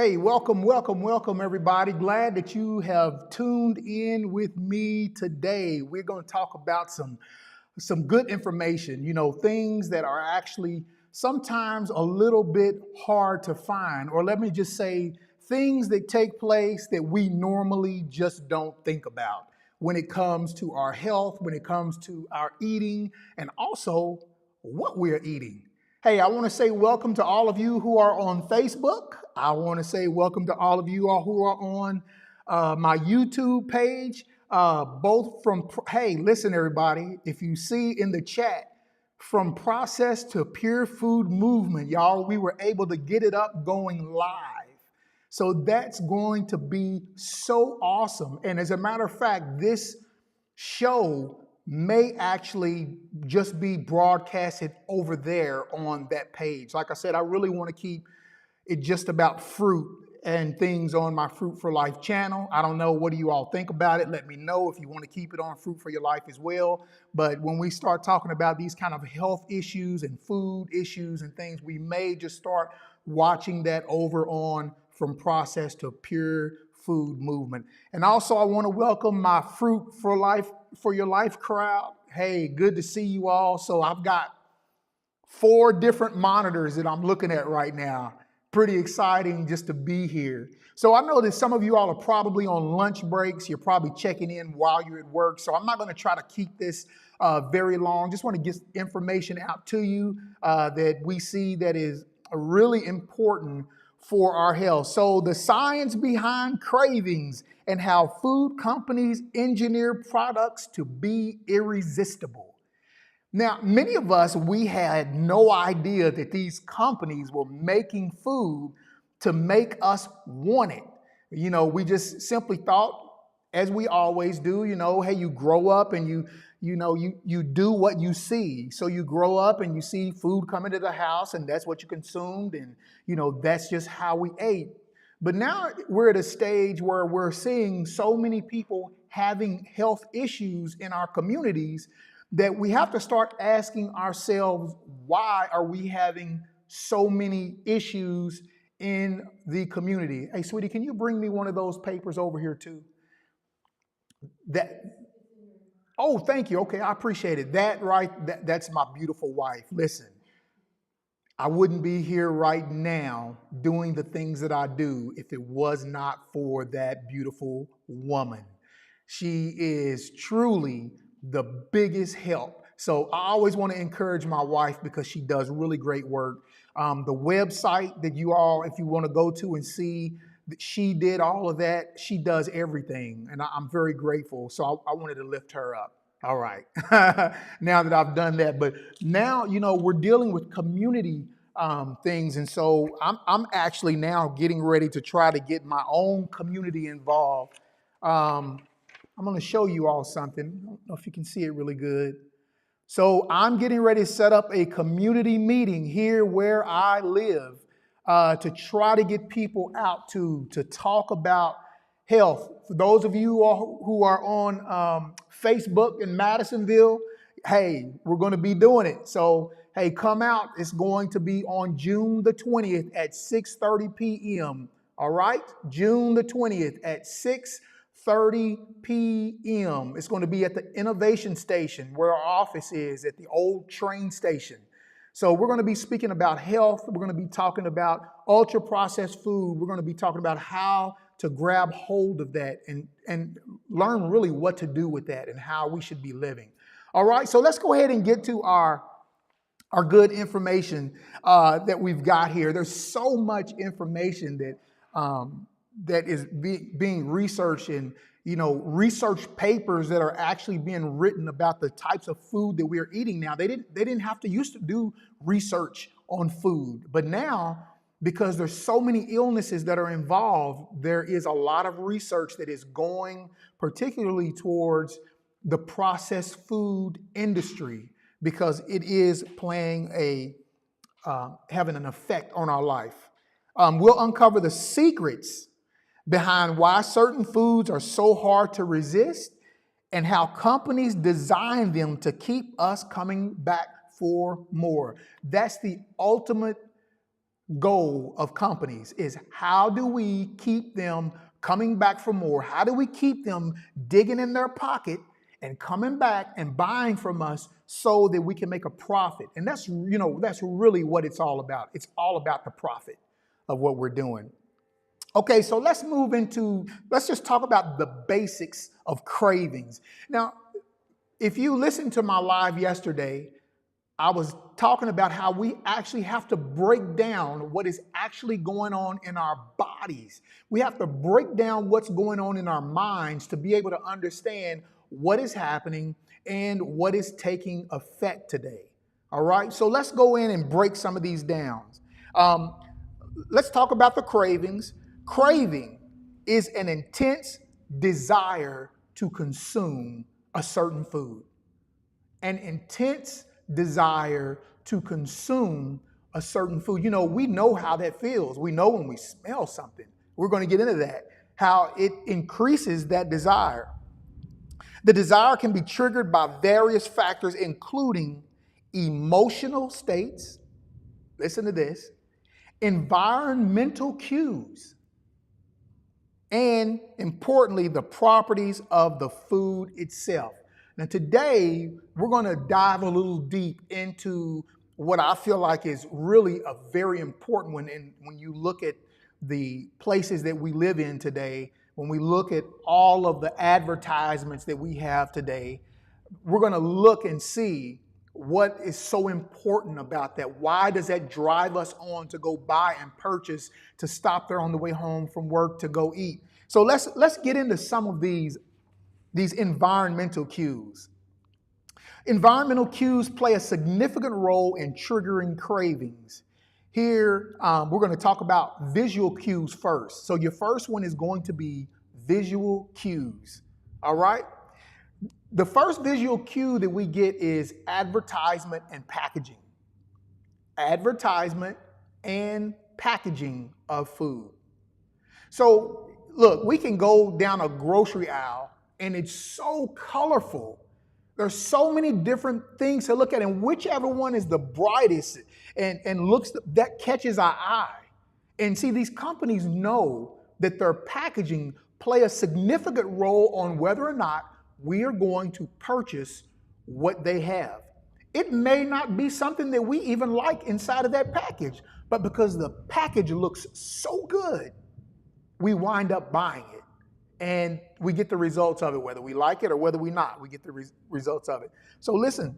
Hey, welcome, everybody. Glad that you have tuned in with me today. We're going to talk about some good information, things that are actually sometimes a little bit hard to find, or let me just say, things that take place that we normally just don't think about when it comes to our health, when it comes to our eating, and also what we're eating. Hey, I want to say welcome to all of you who are on Facebook. I want to say welcome to all of you all who are on my YouTube page. Hey, listen, everybody, if you see in the chat, from process to pure food movement, y'all, we were able to get it up going live. So that's going to be so awesome. And as a matter of fact, this show may actually just be broadcasted over there on that page. Like I said, I really want to keep it just about fruit and things on my Fruit for Life channel. I don't know, what do you all think about it? Let me know if you want to keep it on Fruit for Your Life as well. But when we start talking about these kind of health issues and food issues and things, we may just start watching that over on From Process to Pure Food Movement. And also I want to welcome my Fruit for Your Life crowd. Hey, good to see you all. So I've got 4 different monitors that I'm looking at right now. Pretty exciting just to be here. So I know that some of you all are probably on lunch breaks. You're probably checking in while you're at work. So I'm not going to try to keep this very long. Just want to get information out to you that we see that is really important for our health. So the science behind cravings and how food companies engineer products to be irresistible. Now, many of us, we had no idea that these companies were making food to make us want it. We just simply thought, as we always do, hey, you grow up and you do what you see. So you grow up and you see food come into the house and that's what you consumed, and that's just how we ate. But now we're at a stage where we're seeing so many people having health issues in our communities that we have to start asking ourselves, why are we having so many issues in the community? Hey, sweetie, can you bring me one of those papers over here too? Oh, thank you. Okay, I appreciate it. That's my beautiful wife. Listen, I wouldn't be here right now doing the things that I do if it was not for that beautiful woman. She is truly the biggest help. So I always want to encourage my wife because she does really great work. The website that you all, if you want to go to and see, she did all of that. She does everything. And I'm very grateful. So I wanted to lift her up. All right. Now that I've done that. But now, we're dealing with community things. And so I'm actually now getting ready to try to get my own community involved. I'm going to show you all something. I don't know if you can see it really good. So I'm getting ready to set up a community meeting here where I live to try to get people out to talk about health. For those of you who are on Facebook in Madisonville, hey, we're going to be doing it. So, hey, come out. It's going to be on June the 20th at 6:30 p.m. All right? June the 20th at 6:30 p.m. It's going to be at the Innovation Station where our office is at the old train station. So we're going to be speaking about health. We're going to be talking about ultra-processed food. We're going to be talking about how to grab hold of that and learn really what to do with that and how we should be living. All right, so let's go ahead and get to our good information that we've got here. There's so much information that is being researched, and research papers that are actually being written about the types of food that we're eating now. They didn't have to used to do research on food, but now, because there's so many illnesses that are involved, there is a lot of research that is going particularly towards the processed food industry, because it is playing having an effect on our life. We'll uncover the secrets behind why certain foods are so hard to resist and how companies design them to keep us coming back for more. That's the ultimate goal of companies is how do we keep them coming back for more? How do we keep them digging in their pocket and coming back and buying from us so that we can make a profit? And that's really what it's all about. It's all about the profit of what we're doing. Okay, so let's just talk about the basics of cravings. Now, if you listened to my live yesterday, I was talking about how we actually have to break down what is actually going on in our bodies. We have to break down what's going on in our minds to be able to understand what is happening and what is taking effect today. All right, so let's go in and break some of these down. Let's talk about the cravings. Craving is an intense desire to consume a certain food. An intense desire to consume a certain food. You know, we know how that feels. We know when we smell something. We're going to get into that, how it increases that desire. The desire can be triggered by various factors, including emotional states. Listen to this. Environmental cues. And importantly, the properties of the food itself. Now today, we're going to dive a little deep into what I feel like is really a very important one. And when you look at the places that we live in today, when we look at all of the advertisements that we have today, we're going to look and see what is so important about that. Why does that drive us on to go buy and purchase, to stop there on the way home from work to go eat? So let's get into some of these environmental cues. Environmental cues play a significant role in triggering cravings. Here, we're going to talk about visual cues first. So your first one is going to be visual cues. All right? The first visual cue that we get is advertisement and packaging. Advertisement and packaging of food. So, look, we can go down a grocery aisle and it's so colorful. There's so many different things to look at, and whichever one is the brightest and looks that catches our eye. And see, these companies know that their packaging play a significant role on whether or not we are going to purchase what they have. It may not be something that we even like inside of that package, but because the package looks so good, we wind up buying it. And we get the results of it, whether we like it or whether we not, we get the results of it. So listen,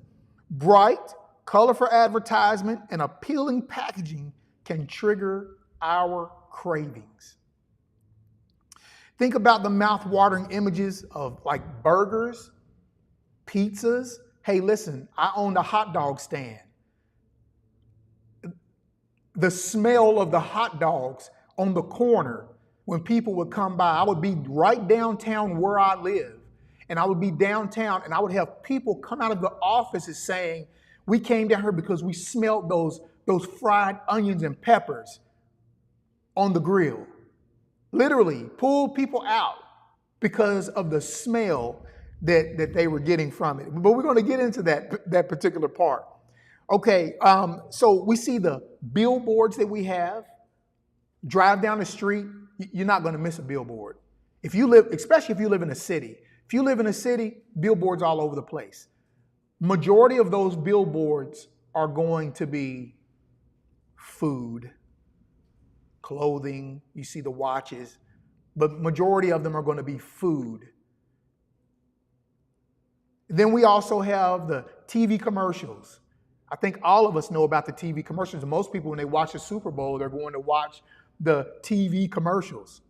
bright, colorful advertisement and appealing packaging can trigger our cravings. Think about the mouth-watering images of like burgers, pizzas. Hey, listen, I owned a hot dog stand. The smell of the hot dogs on the corner when people would come by, I would be right downtown where I live, and I would be downtown, and I would have people come out of the offices saying, we came down here because we smelled those fried onions and peppers on the grill. Literally pull people out because of the smell that they were getting from it. But we're going to get into that particular part. Okay, so we see the billboards that we have. Drive down the street, you're not going to miss a billboard. Especially if you live in a city. If you live in a city, billboards all over the place. Majority of those billboards are going to be food, clothing, you see the watches, but majority of them are going to be food. Then we also have the TV commercials. I think all of us know about the TV commercials. Most people, when they watch the Super Bowl, they're going to watch the TV commercials.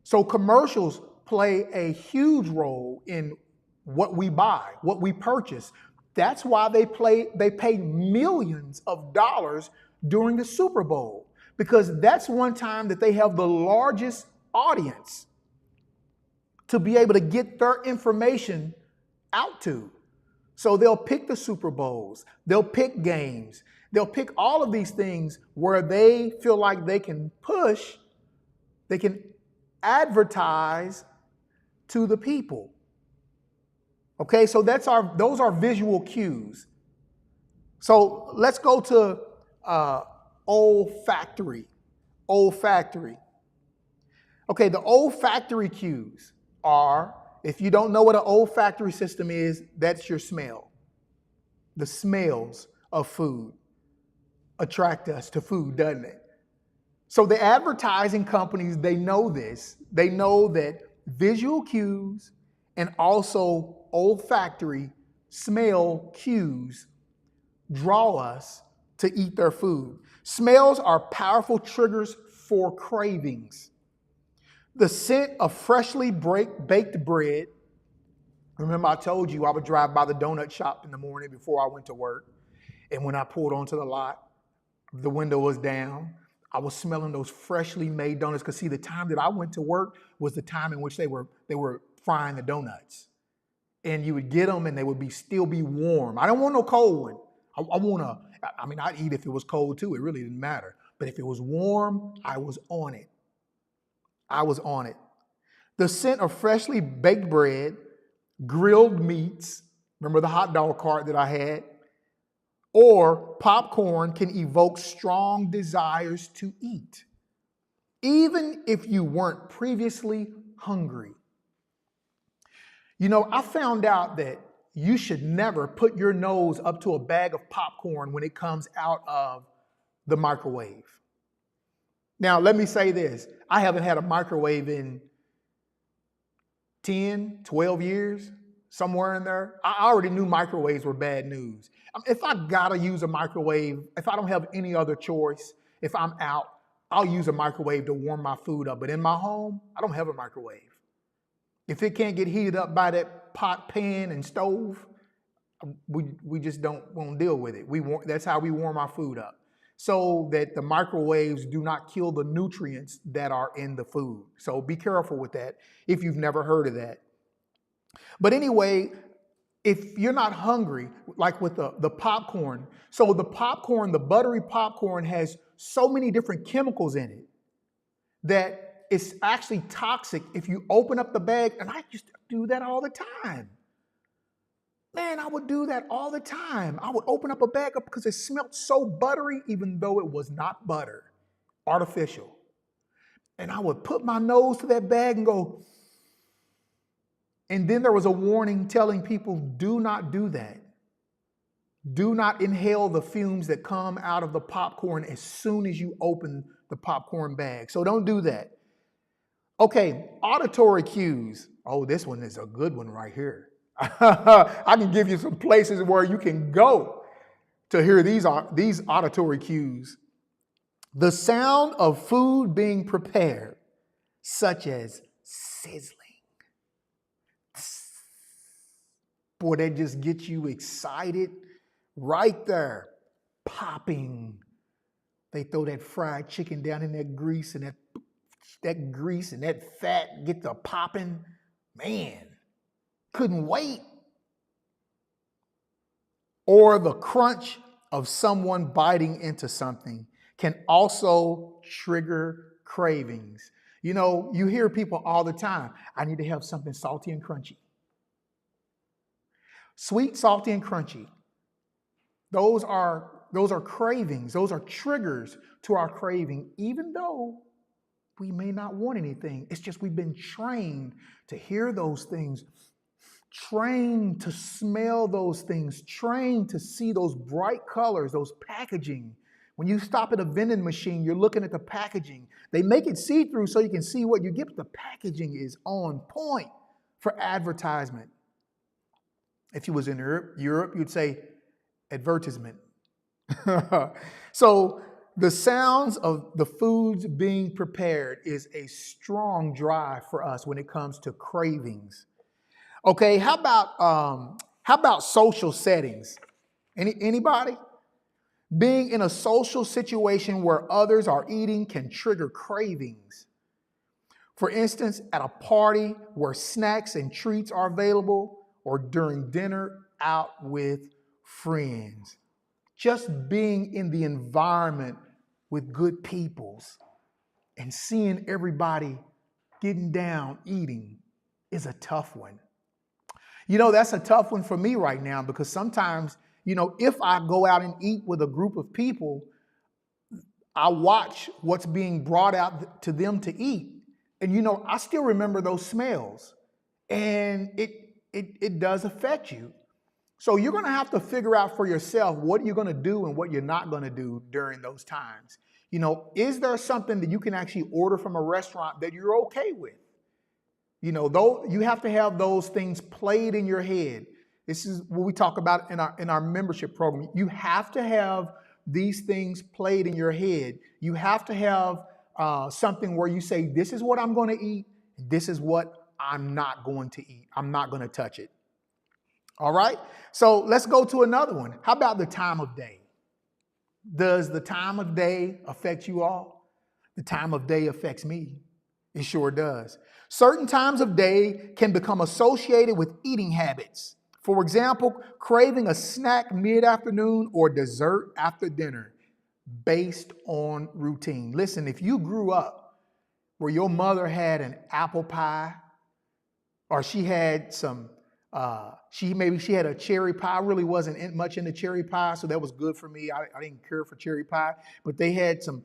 So commercials play a huge role in what we buy, what we purchase. That's why they pay millions of dollars during the Super Bowl, because that's one time that they have the largest audience to be able to get their information out to. So they'll pick the Super Bowls, they'll pick games, they'll pick all of these things where they feel like they can push, they can advertise to the people. Okay, so those are visual cues. So let's go to olfactory. Olfactory. Okay, the olfactory cues are, if you don't know what an olfactory system is, that's your smell. The smells of food attract us to food, doesn't it? So the advertising companies, they know this. They know that visual cues and also olfactory smell cues draw us to eat their food. Smells are powerful triggers for cravings. The scent of freshly baked bread. Remember, I told you I would drive by the donut shop in the morning before I went to work. And when I pulled onto the lot, the window was down. I was smelling those freshly made donuts, because see, the time that I went to work was the time in which they were frying the donuts. And you would get them and they would still be warm. I don't want no cold one. I'd eat if it was cold too. It really didn't matter. But if it was warm, I was on it. I was on it. The scent of freshly baked bread, grilled meats, remember the hot dog cart that I had, or popcorn can evoke strong desires to eat, even if you weren't previously hungry. You know, I found out that you should never put your nose up to a bag of popcorn when it comes out of the microwave. Now, let me say this. I haven't had a microwave in 10, 12 years, somewhere in there. I already knew microwaves were bad news. If I gotta use a microwave, if I don't have any other choice, if I'm out, I'll use a microwave to warm my food up. But in my home, I don't have a microwave. If it can't get heated up by that pot, pan, and stove, we just won't deal with it. That's how we warm our food up, so that the microwaves do not kill the nutrients that are in the food. So be careful with that if you've never heard of that. But anyway, if you're not hungry, like with the popcorn, so the popcorn, the buttery popcorn has so many different chemicals in it that it's actually toxic if you open up the bag. And I used to do that all the time. Man, I would do that all the time. I would open up a bag up because it smelled so buttery, even though it was not butter, artificial. And I would put my nose to that bag and go, and then there was a warning telling people, do not do that. Do not inhale the fumes that come out of the popcorn as soon as you open the popcorn bag. So don't do that. Okay, auditory cues. Oh, this one is a good one right here. I can give you some places where you can go to hear these auditory cues. The sound of food being prepared, such as sizzling. Boy, that just gets you excited right there. Popping. They throw that fried chicken down in that grease, and that grease and that fat get the popping. Man, couldn't wait. Or the crunch of someone biting into something can also trigger cravings. You know, you hear people all the time, I need to have something salty and crunchy. Sweet, salty, and crunchy. Those are cravings. Those are triggers to our craving, even though we may not want anything. It's just we've been trained to hear those things, trained to smell those things, trained to see those bright colors, those packaging. When you stop at a vending machine, you're looking at the packaging. They make it see-through so you can see what you get, but the packaging is on point for advertisement. If you was in Europe, you'd say advertisement. So the sounds of the foods being prepared is a strong drive for us when it comes to cravings. Okay, how about social settings? Anybody? Being in a social situation where others are eating can trigger cravings. For instance, at a party where snacks and treats are available, or during dinner out with friends. Just being in the environment with good peoples and seeing everybody getting down, eating, is a tough one. You know, that's a tough one for me right now, because sometimes, you know, if I go out and eat with a group of people, I watch what's being brought out to them to eat. And I still remember those smells. And it does affect you. So you're going to have to figure out for yourself what you're going to do and what you're not going to do during those times. Is there something that you can actually order from a restaurant that you're okay with? Though you have to have those things played in your head. This is what we talk about in our membership program. You have to have these things played in your head. You have to have something where you say, this is what I'm going to eat. This is what I'm not going to eat. I'm not going to touch it. All right. So let's go to another one. How about the time of day? Does the time of day affect you all? The time of day affects me. It sure does. Certain times of day can become associated with eating habits. For example, craving a snack mid-afternoon or dessert after dinner based on routine. Listen, if you grew up where your mother had an apple pie or she had some she had a cherry pie. I really wasn't much into cherry pie, so that was good for me. I didn't care for cherry pie, but they had some,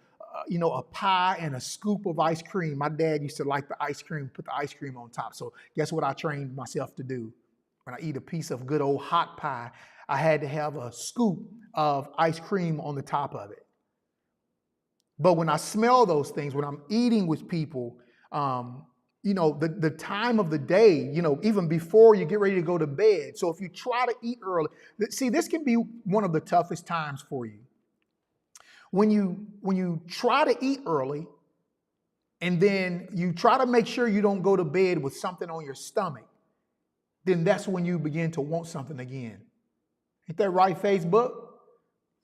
a pie and a scoop of ice cream. My dad used to like the ice cream, put the ice cream on top. So guess what I trained myself to do? When I eat a piece of good old hot pie, I had to have a scoop of ice cream on the top of it. But when I smell those things, when I'm eating with people, the time of the day, even before you get ready to go to bed. So if you try to eat early, see, this can be one of the toughest times for you. When you try to eat early and then you try to make sure you don't go to bed with something on your stomach, then that's when you begin to want something again. Ain't that right, Facebook?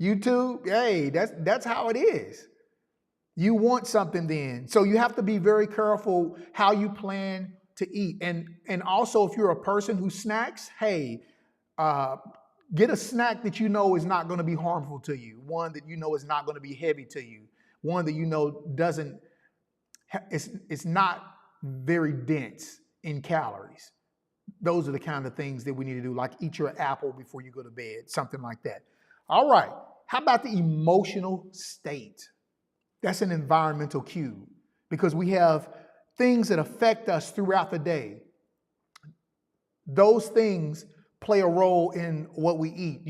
YouTube? Hey, that's how it is. You want something then. So you have to be very careful how you plan to eat. And also, if you're a person who snacks, hey, get a snack that you know is not going to be harmful to you. One that you know is not going to be heavy to you. One that you know it's not very dense in calories. Those are the kind of things that we need to do, like eat your apple before you go to bed, something like that. All right. How about the emotional state? That's an environmental cue because we have things that affect us throughout the day. Those things play a role in what we eat.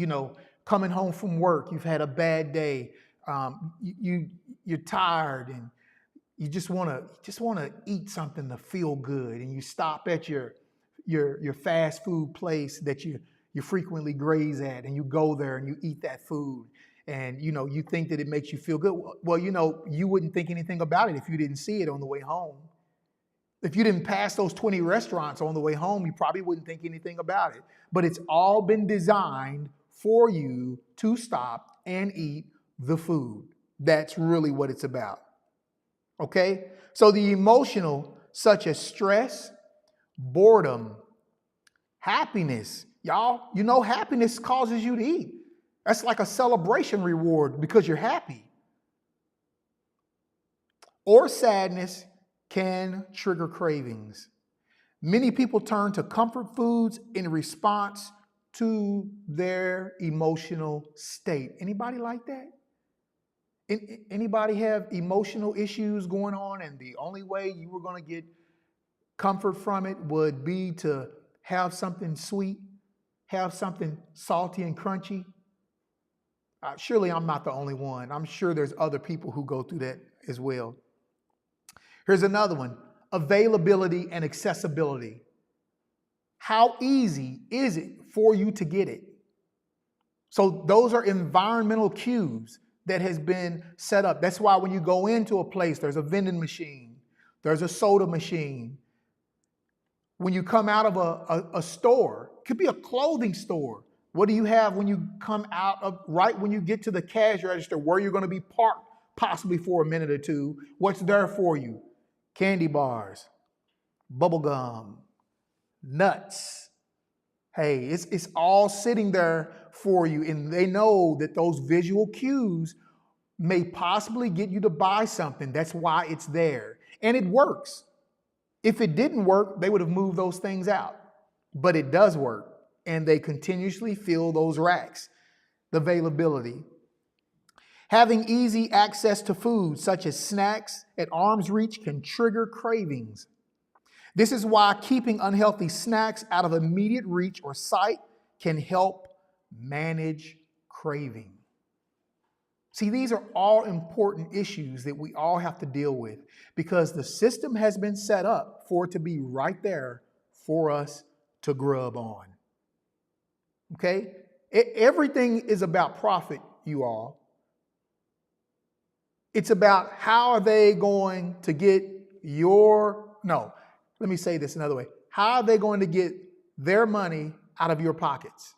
Coming home from work, you've had a bad day, you're tired, and you just want to eat something to feel good, and you stop at your fast food place that you frequently graze at, and you go there and you eat that food. And, you think that it makes you feel good. Well, you wouldn't think anything about it if you didn't see it on the way home. If you didn't pass those 20 restaurants on the way home, you probably wouldn't think anything about it. But it's all been designed for you to stop and eat the food. That's really what it's about. Okay? So the emotional, such as stress, boredom, happiness. Y'all, happiness causes you to eat. That's like a celebration reward because you're happy. Or sadness can trigger cravings. Many people turn to comfort foods in response to their emotional state. Anybody like that? Anybody have emotional issues going on and the only way you were going to get comfort from it would be to have something sweet, have something salty and crunchy? Surely I'm not the only one. I'm sure there's other people who go through that as well. Here's another one. Availability and accessibility. How easy is it for you to get it? So those are environmental cues that has been set up. That's why when you go into a place, there's a vending machine, there's a soda machine. When you come out of a store, it could be a clothing store. What do you have when you come out of, right when you get to the cash register where you're going to be parked possibly for a minute or two? What's there for you? Candy bars, bubble gum, nuts. Hey, it's all sitting there for you. And they know that those visual cues may possibly get you to buy something. That's why it's there. And it works. If it didn't work, they would have moved those things out. But it does work. And they continuously fill those racks. The availability. Having easy access to food, such as snacks at arm's reach, can trigger cravings. This is why keeping unhealthy snacks out of immediate reach or sight can help manage craving. See, these are all important issues that we all have to deal with because the system has been set up for it to be right there for us to grub on. Okay? Everything is about profit, you all. It's about how are they going to get let me say this another way. How are they going to get their money out of your pockets?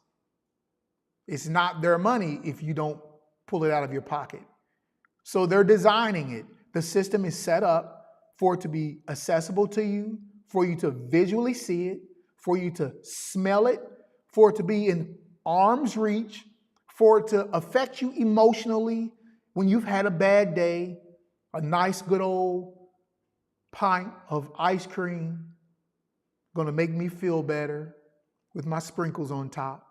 It's not their money if you don't pull it out of your pocket. So they're designing it. The system is set up for it to be accessible to you, for you to visually see it, for you to smell it, for it to be in arm's reach, for it to affect you emotionally when you've had a bad day, a nice good old pint of ice cream going to make me feel better with my sprinkles on top,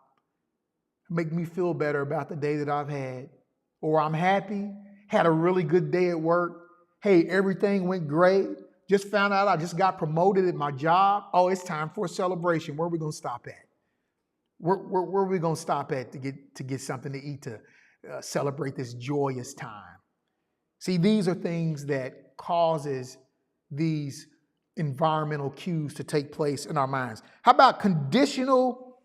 make me feel better about the day that I've had. Or I'm happy, had a really good day at work. Hey, everything went great. Just found out I just got promoted at my job. Oh, it's time for a celebration. Where are we going to stop at? Where are we going to stop at to get something to eat to celebrate this joyous time? See, these are things that causes these environmental cues to take place in our minds. How about conditional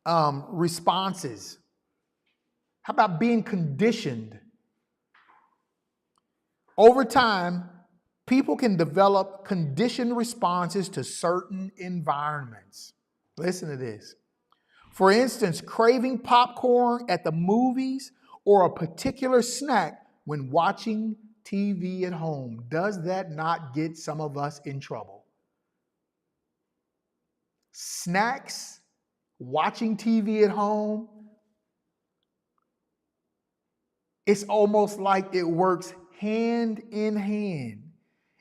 responses? How about being conditioned? Over time, people can develop conditioned responses to certain environments. Listen to this. For instance, craving popcorn at the movies or a particular snack when watching TV at home. Does that not get some of us in trouble? Snacks, watching TV at home, it's almost like it works hand in hand.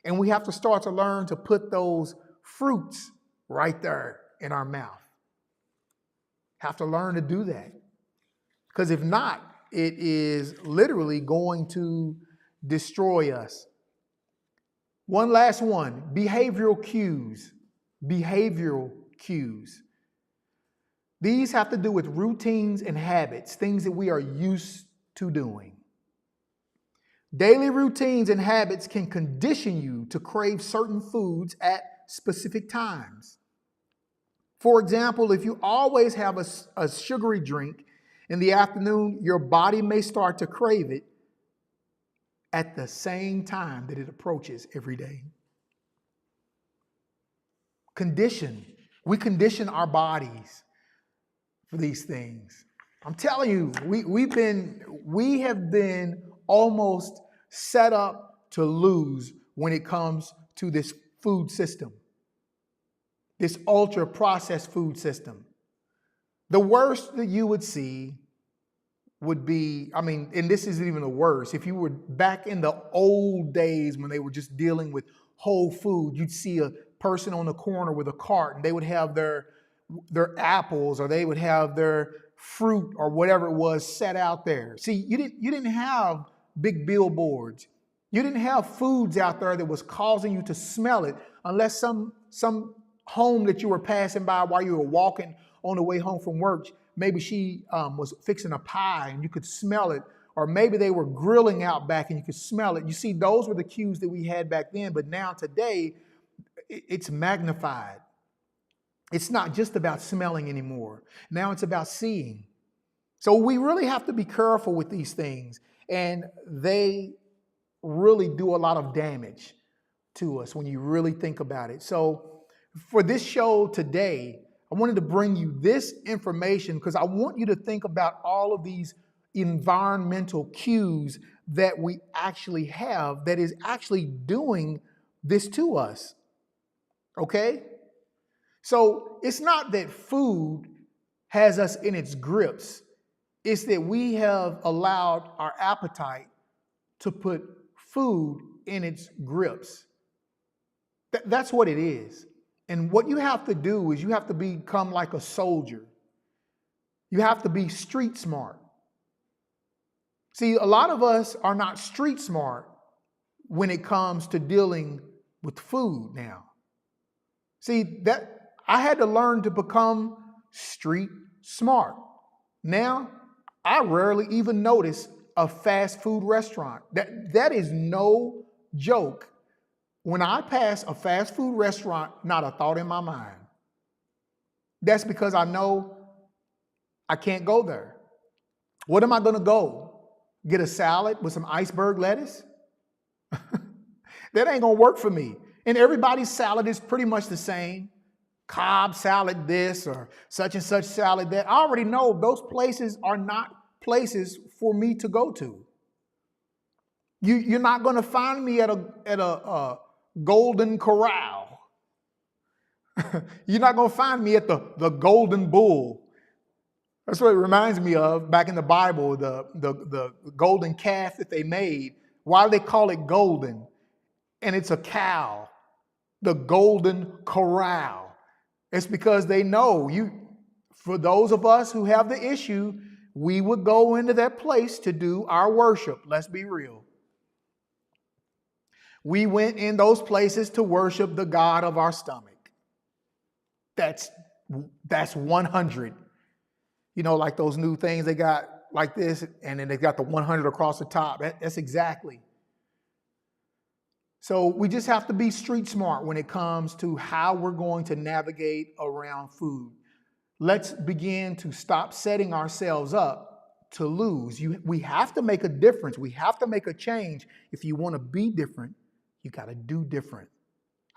And we have to start to learn to put those fruits right there in our mouth. Have to learn to do that. Because if not, it is literally going to destroy us. One last one, behavioral cues. Behavioral cues. These have to do with routines and habits, things that we are used to doing. Daily routines and habits can condition you to crave certain foods at specific times. For example, if you always have a sugary drink in the afternoon, your body may start to crave it at the same time that it approaches every day. We condition our bodies for these things. I'm telling you, we have been almost set up to lose when it comes to this food system, this ultra processed food system. The worst that you would see would be, and this isn't even the worst. If you were back in the old days when they were just dealing with whole food, you'd see a person on the corner with a cart and they would have their apples or they would have their fruit or whatever it was set out there. See, you didn't have big billboards. You didn't have foods out there that was causing you to smell it unless some home that you were passing by while you were walking on the way home from work, maybe she was fixing a pie and you could smell it, or maybe they were grilling out back and you could smell it. You see, those were the cues that we had back then, but now today it's magnified. It's not just about smelling anymore. Now it's about seeing. So we really have to be careful with these things, and they really do a lot of damage to us when you really think about it. So for this show today, I wanted to bring you this information because I want you to think about all of these environmental cues that we actually have that is actually doing this to us. Okay? So it's not that food has us in its grips. It's that we have allowed our appetite to put food in its grips. That's what it is. And what you have to do is you have to become like a soldier. You have to be street smart. See, a lot of us are not street smart when it comes to dealing with food now. See, that I had to learn to become street smart. Now, I rarely even notice a fast food restaurant. That is no joke. When I pass a fast food restaurant, not a thought in my mind. That's because I know I can't go there. What am I going to go? Get a salad with some iceberg lettuce? That ain't going to work for me. And everybody's salad is pretty much the same. Cobb salad this or such and such salad that. I already know those places are not places for me to go to. You're not going to find me at a Golden Corral. You're not going to find me at the Golden Bull. That's what it reminds me of back in the Bible, the golden calf that they made. Why do they call it golden? And it's a cow, the Golden Corral. It's because they know for those of us who have the issue, we would go into that place to do our worship. Let's be real. We went in those places to worship the God of our stomach. That's 100. You know, like those new things they got like this, and then they got the 100 across the top. That's exactly. So we just have to be street smart when it comes to how we're going to navigate around food. Let's begin to stop setting ourselves up to lose. We have to make a difference. We have to make a change. If you want to be different, you got to do different.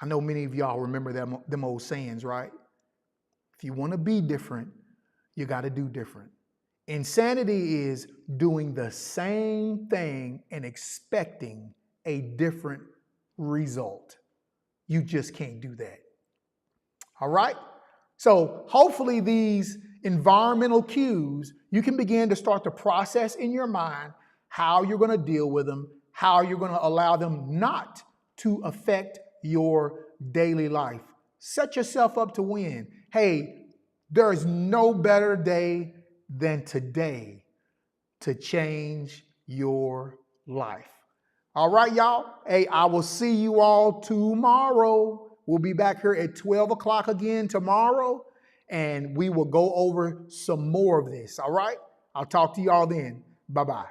I know many of y'all remember them old sayings, right? If you want to be different, you got to do different. Insanity is doing the same thing and expecting a different result. You just can't do that. All right? So hopefully these environmental cues, you can begin to start to process in your mind how you're going to deal with them, how you're going to allow them not to affect your daily life. Set yourself up to win. Hey, there is no better day than today to change your life. All right, y'all. Hey, I will see you all tomorrow. We'll be back here at 12 o'clock again tomorrow, and we will go over some more of this. All right? I'll talk to y'all then. Bye-bye.